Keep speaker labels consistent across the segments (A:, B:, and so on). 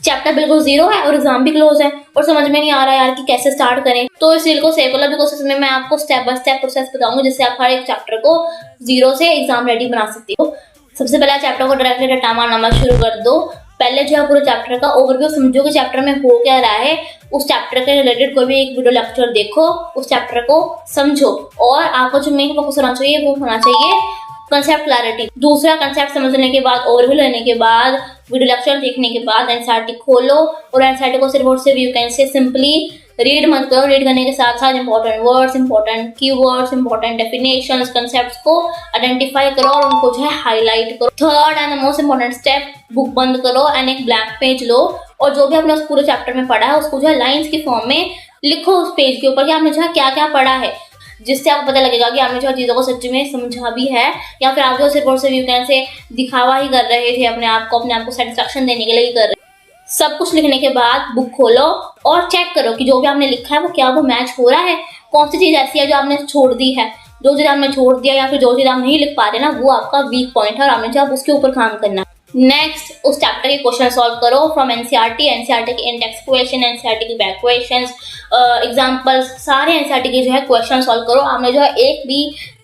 A: Chapter बिल्कुल zero है और एग्जाम भी क्लोज है और समझ में नहीं आ रहा यार कि कैसे स्टार्ट करें, तो इस रील को सेव कर लो बिकॉज इसमें मैं आपको स्टेप बाय स्टेप प्रोसेस बताऊंगी जिससे आप हर एक चैप्टर को जीरो से एग्जाम रेडी बना सकते हो। सबसे पहले चैप्टर को डायरेक्टली रट्टा मारना शुरू कर दो। पहले जो है पूरे चैप्टर का ओवरव्यू समझो कि चैप्टर में हो क्या रहा है। उस चैप्टर के रिलेटेड कोई भी एक वीडियो लेक्चर देखो, उस चैप्टर को समझो और आपको जो मेन फोकस होना चाहिए वो होना चाहिए कंसेप्ट क्लैरिटी। दूसरा, कंसेप्ट समझने के बाद, ओवरव्यू लेने के बाद, वीडियो लेक्चर देखने के बाद एनसीईआरटी खोलो और एनसीईआरटी को सिर्फ और सिर्फ you can say simply read मत करो। रीड करने के साथ साथ important words, important keywords, important definitions, concepts को आइडेंटिफाई करो और उनको जो है हाईलाइट करो। Third and the most important step, book बंद करो एंड एक ब्लैंक पेज लो और जो भी आपने उस पूरे चैप्टर में पढ़ा है उसको जो है लाइंस के फॉर्म में लिखो उस पेज के ऊपर कि आपने जो है क्या क्या पढ़ा है, जिससे आपको पता लगेगा कि आपने जो चीज़ों को सच्ची में समझा भी है या फिर आप जो सिर्फ और सिर्फ यू कैन से दिखावा ही कर रहे थे, अपने आप को सेटिस्फेक्शन देने के लिए ही कर रहे। सब कुछ लिखने के बाद बुक खोलो और चेक करो कि जो भी आपने लिखा है वो क्या वो मैच हो रहा है। कौन सी चीज़ ऐसी है जो आपने छोड़ दी है, जो चीज़ आपने छोड़ दिया या फिर जो चीज़ आप नहीं लिख पा रहे ना वो आपका वीक पॉइंट है और आपने जो आप उसके ऊपर काम करना। नेक्स्ट, उस चैप्टर के क्वेश्चन सॉल्व करो फ्रॉम एनसीईआरटी के इन टेक्स्ट क्वेश्चन, एनसीईआरटी के बैक क्वेश्चंस, एग्जांपल्स, सारे एनसीईआरटी के जो है क्वेश्चन सॉल्व करो। आपने जो है एक भी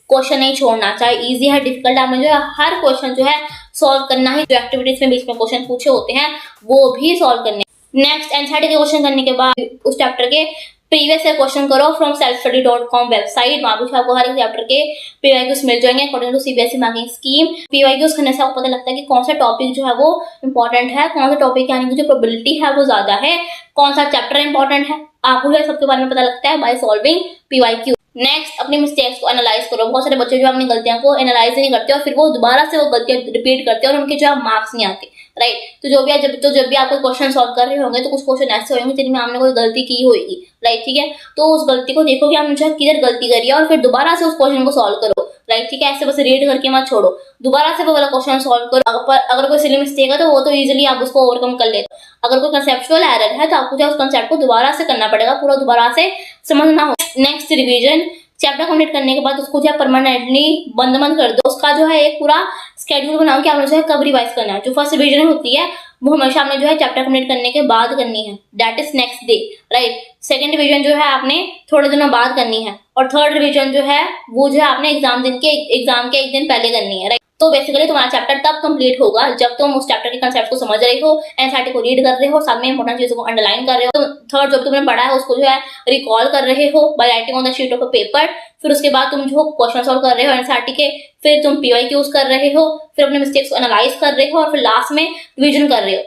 A: क्वेश्चन नहीं छोड़ना, चाहे इजी है डिफिकल्ट, आपने जो है हर क्वेश्चन जो है सॉल्व करना है। जो एक्टिविटीज में बीच में क्वेश्चन पूछे होते हैं वो भी सॉल्व करने। नेक्स्ट, एनसीईआरटी के क्वेश्चन करने के बाद उस चैप्टर के प्रीवियस ईयर क्वेश्चन करो फ्रॉम selfstudy.com वेबसाइट। वहां पर आपको हर एक चैप्टर के पीवाईक्यूज मिल जाएंगे according to CBSE marking scheme. PYQs करने से आपको पता लगता है कि कौन सा टॉपिक जो है वो इंपॉर्टेंट है, कौन सा टॉपिक यानी कि जो प्रोबेबिलिटी है वो ज्यादा है, कौन सा चैप्टर इंपॉर्टेंट है, आपको जो सबके बारे में पता लगता है बाय सॉल्विंग पीवाईक्यू। नेक्स्ट, अपनी मिस्टेक्स को एनालाइज करो। बहुत सारे बच्चे जो अपनी गलतियों को एनालाइज नहीं करते और फिर वो दोबारा से वो गलतियां रिपीट करते हैं और उनके जो है मार्क्स नहीं आते, राइट। तो जब भी आप कोई क्वेश्चन सॉल्व कर रहे होंगे तो कुछ क्वेश्चन ऐसे होंगे जिनमें आपने कोई गलती की होगी, राइट, ठीक है। तो उस गलती को देखो कि आपने जो है किधर गलती करी है और फिर दोबारा से उस क्वेश्चन को सॉल्व करो, राइट, ठीक है। ऐसे बस रीड करके मत छोड़ो, दोबारा से वो वाला क्वेश्चन सॉल्व करो। अगर कोई सिली मिस्टेक है तो वो तो इजीली आप उसको ओवरकम कर लेते हो। अगर कोई कंसेप्चुअल एरर है तो आपको जो उस कंसेप्ट को दोबारा से करना पड़ेगा, पूरा दोबारा से समझना हो। Next, revision. चैप्टर कंप्लीट करने के बाद उसको जो है परमानेंटली बंद कर दो। उसका जो है एक पूरा स्केड्यूल बनाओ कि आपने जो है कब रिवाइज करना है। जो फर्स्ट रिवीजन होती है वो हमेशा आपने जो है चैप्टर कंप्लीट करने के बाद करनी है, that is next day, right. Second revision जो है आपने थोड़े दिनों बाद करनी है और थर्ड रिवीजन जो है वो जो है आपने एग्जाम के एक दिन पहले करनी है, राइट। तो बेसिकली तुम्हारा चैप्टर तब कंप्लीट होगा जब तुम उस चैप्टर के कंसेप्ट को समझ रहे हो, एनसीईआरटी को रीड कर रहे हो, साथ में इंपॉर्टेंट चीजों को अंडरलाइन कर रहे हो। थर्ड, जब तुमने पढ़ा है उसको जो है रिकॉल कर रहे हो by writing on the sheet of a paper. फिर उसके बाद तुम जो क्वेश्चन सॉल्व कर रहे हो एनसीईआरटी के, फिर तुम पीवाईक्यूज कर रहे हो, फिर अपने मिस्टेक्स को एनालाइज कर रहे हो और फिर लास्ट में रिवीजन कर रहे हो।